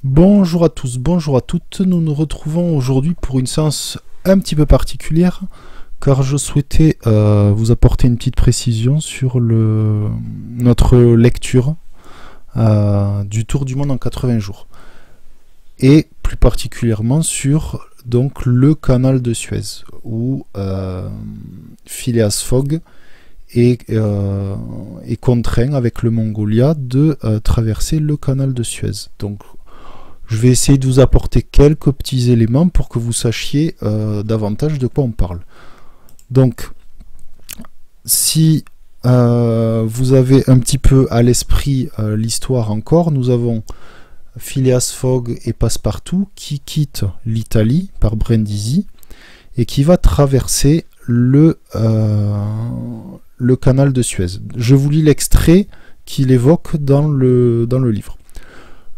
Bonjour à tous, bonjour à toutes. Nous nous retrouvons aujourd'hui pour une séance un petit peu particulière car je souhaitais vous apporter une petite précision sur notre lecture du Tour du monde en 80 jours et plus particulièrement sur donc le canal de Suez où Phileas Fogg est contraint avec le Mongolia de traverser le canal de Suez. Donc je vais essayer de vous apporter quelques petits éléments pour que vous sachiez davantage de quoi on parle. Donc, si vous avez un petit peu à l'esprit l'histoire encore, nous avons Phileas Fogg et Passepartout qui quittent l'Italie par Brindisi et qui va traverser le canal de Suez. Je vous lis l'extrait qu'il évoque dans le livre.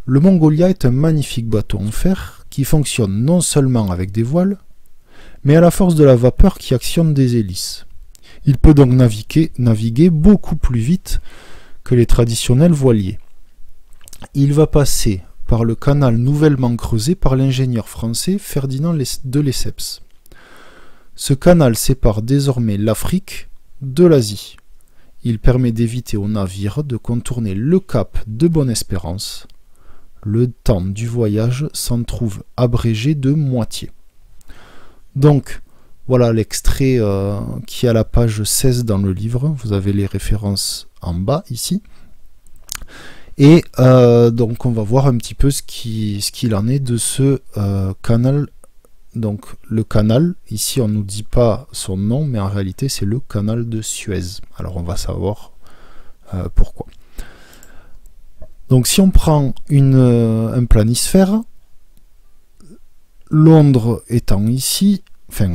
Le Mongolia est un magnifique bateau en fer qui fonctionne non seulement avec des voiles, mais à la force de la vapeur qui actionne des hélices. Il peut donc naviguer beaucoup plus vite que les traditionnels voiliers. Il va passer par le canal nouvellement creusé par l'ingénieur français Ferdinand de Lesseps. Ce canal sépare désormais l'Afrique de l'Asie. Il permet d'éviter aux navires de contourner le cap de Bonne-Espérance. Le temps du voyage s'en trouve abrégé de moitié. Donc, voilà l'extrait qui est à la page 16 dans le livre. Vous avez les références en bas ici. Et donc, on va voir un petit peu ce qu'il en est de ce canal. Donc, le canal, ici, on ne nous dit pas son nom, mais en réalité, c'est le canal de Suez. Alors, on va savoir pourquoi. Donc si on prend un planisphère, Londres étant ici, enfin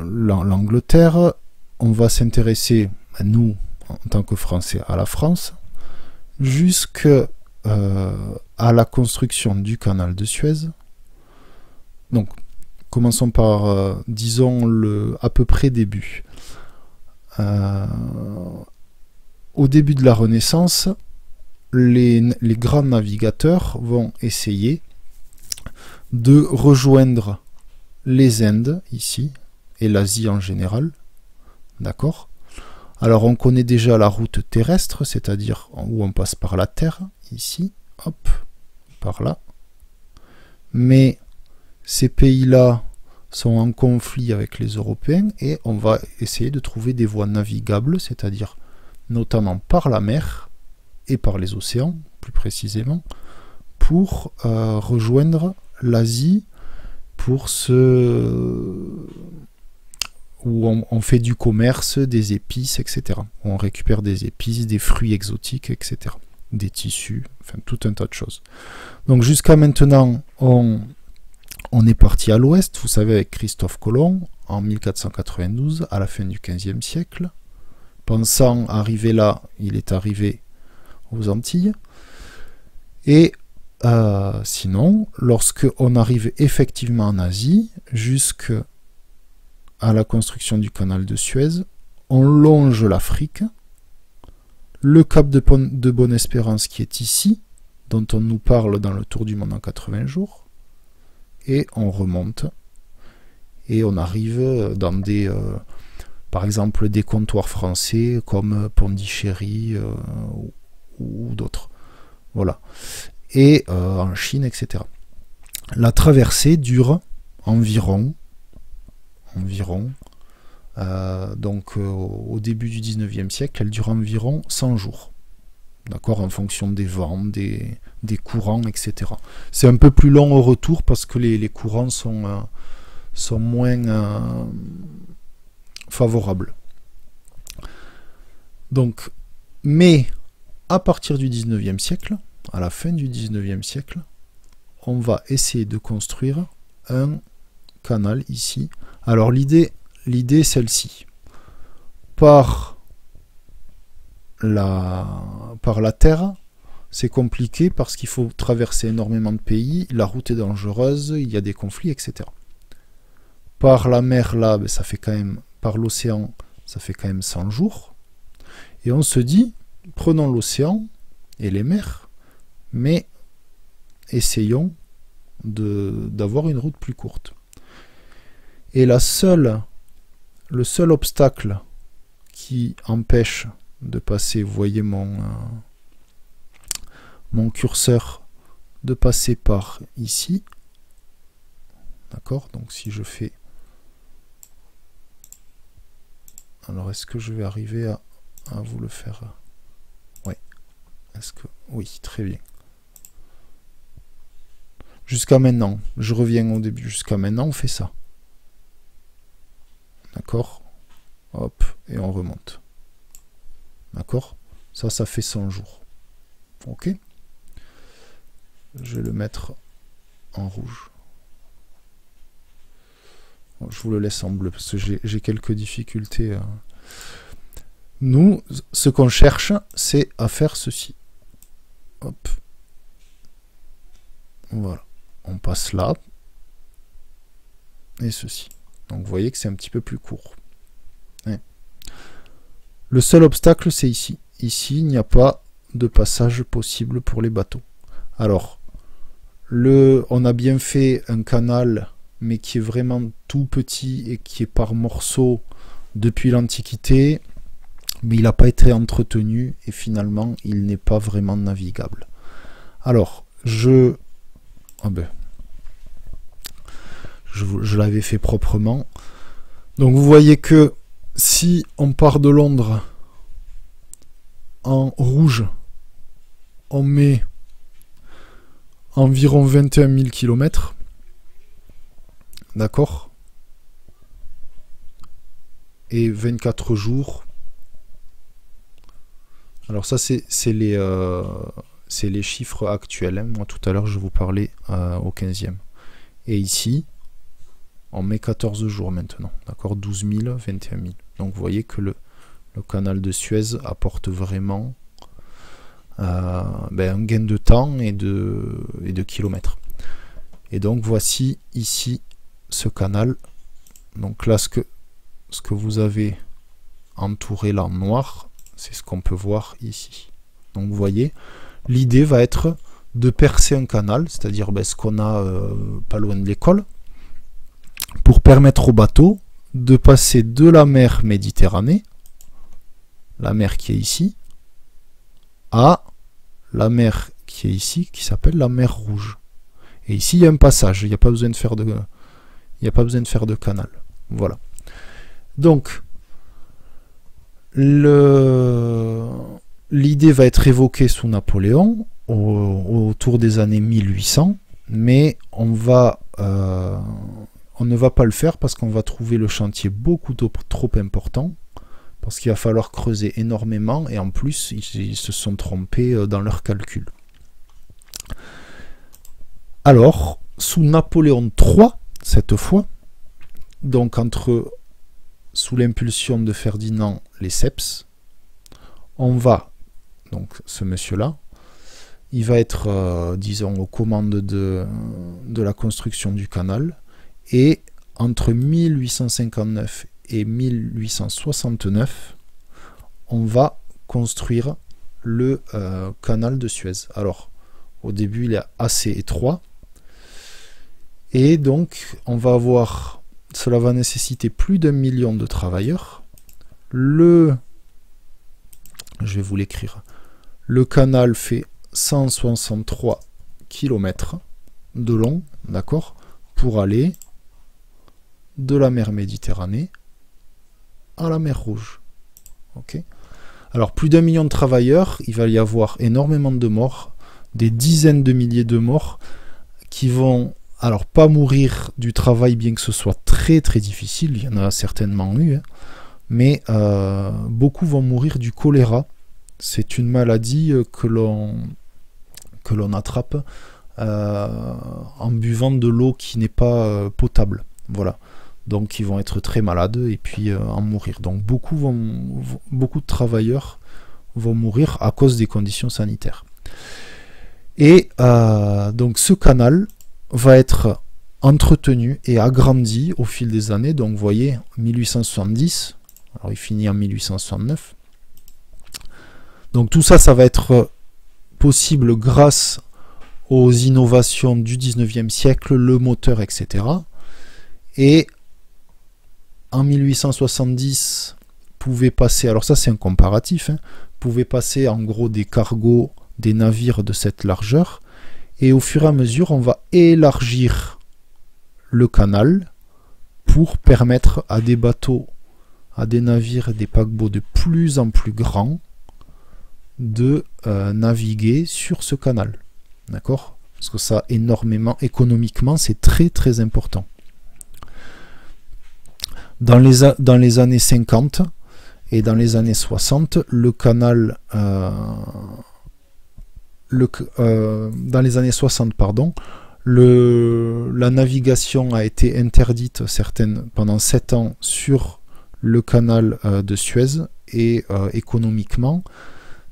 l'Angleterre, on va s'intéresser, nous, en tant que Français, à la France, jusqu'à la construction du canal de Suez. Donc commençons par, disons, à peu près début. Au début de la Renaissance, les grands navigateurs vont essayer de rejoindre les Indes ici et l'Asie en général. D'accord? Alors on connaît déjà la route terrestre, c'est-à-dire où on passe par la terre, ici, hop, par là. Mais ces pays-là sont en conflit avec les Européens et on va essayer de trouver des voies navigables, c'est-à-dire notamment par la mer et par les océans, plus précisément, pour rejoindre l'Asie, où on fait du commerce, des épices, etc. On récupère des épices, des fruits exotiques, etc. Des tissus, enfin tout un tas de choses. Donc jusqu'à maintenant, on est parti à l'ouest, vous savez, avec Christophe Colomb, en 1492, à la fin du XVe siècle. Pensant arriver là, il est arrivé aux Antilles. Et sinon, lorsque on arrive effectivement en Asie, jusqu'à la construction du canal de Suez, on longe l'Afrique, le cap de Bonne-Espérance qui est ici, dont on nous parle dans le Tour du monde en 80 jours, et on remonte, et on arrive dans par exemple, des comptoirs français comme Pondichéry ou d'autres. Voilà. Et en Chine, etc. La traversée dure environ donc au début du 19e siècle, elle dure environ 100 jours. D'accord, en fonction des vents, des courants, etc. C'est un peu plus long au retour parce que les courants sont moins favorables. Donc, mais à partir du 19e siècle, à la fin du 19e siècle, on va essayer de construire un canal ici. Alors l'idée est celle-ci. Par la terre, c'est compliqué parce qu'il faut traverser énormément de pays, la route est dangereuse, il y a des conflits, etc. Par la mer, là, ça fait quand même, par l'océan, ça fait quand même 100 jours. Et on se dit, prenons l'océan et les mers, mais essayons d'avoir une route plus courte. Et le seul obstacle qui empêche de passer, vous voyez mon curseur, de passer par ici. D'accord? Donc si je fais... Alors est-ce que je vais arriver à vous le faire? Oui. Est-ce que... Oui, très bien. Jusqu'à maintenant, je reviens au début, jusqu'à maintenant on fait ça. D'accord? Hop, et on remonte. D'accord? Ça fait 100 jours. Ok? Je vais le mettre en rouge. Je vous le laisse en bleu parce que j'ai quelques difficultés. Nous, ce qu'on cherche, c'est à faire ceci. Hop. Voilà. On passe là. Et ceci. Donc vous voyez que c'est un petit peu plus court. Ouais. Le seul obstacle, c'est ici. Ici, il n'y a pas de passage possible pour les bateaux. Alors, on a bien fait un canal, mais qui est vraiment tout petit et qui est par morceaux depuis l'Antiquité, mais il n'a pas été entretenu et finalement il n'est pas vraiment navigable. Alors je l'avais fait proprement. Donc vous voyez que si on part de Londres en rouge, on met environ 21 000 km. D'accord? Et 24 jours. Alors ça, c'est les chiffres actuels. Hein. Moi, tout à l'heure, je vous parlais au 15e. Et ici, on met 14 jours maintenant. D'accord? 12 000, 21 000. Donc, vous voyez que le canal de Suez apporte vraiment un gain de temps et de kilomètres. Et donc, voici ici ce canal. Donc là, ce que vous avez entouré là en noir, c'est ce qu'on peut voir ici. Donc vous voyez, l'idée va être de percer un canal, c'est-à-dire ce qu'on a pas loin de l'école, pour permettre au bateau de passer de la mer Méditerranée, la mer qui est ici, à la mer qui est ici, qui s'appelle la mer Rouge. Et ici, il y a un passage, il n'y a pas besoin de faire de canal. Voilà. Donc, l'idée va être évoquée sous Napoléon autour des années 1800, mais on ne va pas le faire parce qu'on va trouver le chantier beaucoup trop important, parce qu'il va falloir creuser énormément, et en plus, ils se sont trompés dans leurs calculs. Alors, sous Napoléon III, cette fois, donc sous l'impulsion de Ferdinand Lesseps, on va, donc ce monsieur-là, il va être, disons, aux commandes de la construction du canal, et entre 1859 et 1869, on va construire le canal de Suez. Alors, au début, il est assez étroit, et donc, on va avoir, cela va nécessiter plus d'1 million de travailleurs. Je vais vous l'écrire. Le canal fait 163 km de long, d'accord, pour aller de la mer Méditerranée à la mer Rouge. Ok. Alors, plus d'1 million de travailleurs, il va y avoir énormément de morts, des dizaines de milliers de morts qui vont... Alors, pas mourir du travail, bien que ce soit très très difficile, il y en a certainement eu, hein, mais beaucoup vont mourir du choléra. C'est une maladie que l'on attrape en buvant de l'eau qui n'est pas potable. Voilà. Donc, ils vont être très malades et puis en mourir. Donc, beaucoup de travailleurs vont mourir à cause des conditions sanitaires. Et donc, ce canal va être entretenu et agrandi au fil des années. Donc vous voyez, 1870, alors il finit en 1869. Donc tout ça, ça va être possible grâce aux innovations du 19e siècle, le moteur, etc. Et en 1870, pouvait passer, alors ça c'est un comparatif, hein, pouvait passer en gros des cargos, des navires de cette largeur, et au fur et à mesure on va élargir le canal pour permettre à des bateaux, à des navires et des paquebots de plus en plus grands de naviguer sur ce canal. D'accord? Parce que ça, énormément, économiquement, c'est très très important. Dans les années 50 et dans les années 60, le canal... dans les années 60, pardon, la navigation a été interdite pendant 7 ans sur le canal de Suez, et économiquement,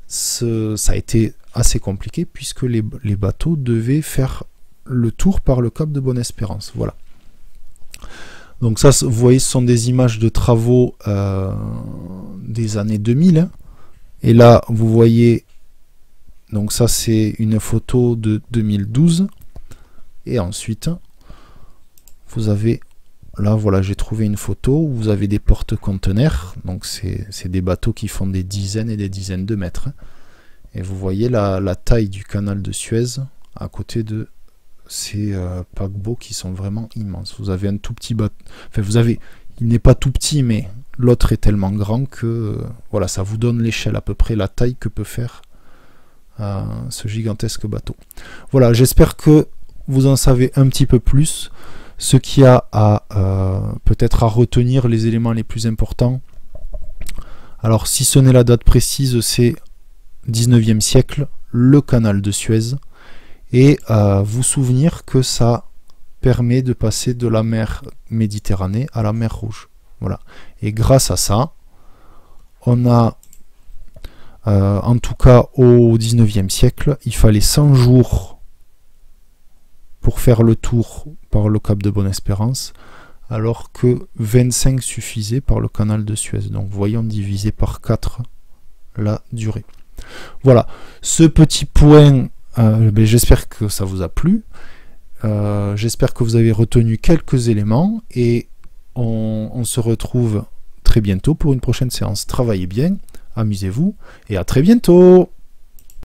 ça a été assez compliqué puisque les bateaux devaient faire le tour par le cap de Bonne-Espérance. Voilà. Donc ça, vous voyez, ce sont des images de travaux des années 2000. Hein. Et là, vous voyez, donc ça c'est une photo de 2012. Et ensuite, vous avez, là voilà, j'ai trouvé une photo où vous avez des porte-conteneurs. Donc c'est des bateaux qui font des dizaines et des dizaines de mètres. Et vous voyez la taille du canal de Suez à côté de ces paquebots qui sont vraiment immenses. Vous avez un tout petit bateau, enfin il n'est pas tout petit, mais l'autre est tellement grand que voilà, ça vous donne l'échelle à peu près, la taille que peut faire ce gigantesque bateau. Voilà, j'espère que vous en savez un petit peu plus, ce qu'il y a peut-être à retenir, les éléments les plus importants. Alors si ce n'est la date précise, c'est 19e siècle, le canal de Suez, et vous souvenir que ça permet de passer de la mer Méditerranée à la mer Rouge. Voilà. Et grâce à ça, on a, en tout cas au 19e siècle, il fallait 100 jours pour faire le tour par le cap de Bonne-Espérance, alors que 25 suffisaient par le canal de Suez. Donc voyons divisé par 4 la durée. Voilà, ce petit point, j'espère que ça vous a plu. J'espère que vous avez retenu quelques éléments, et on se retrouve très bientôt pour une prochaine séance. Travaillez bien, amusez-vous, et à très bientôt.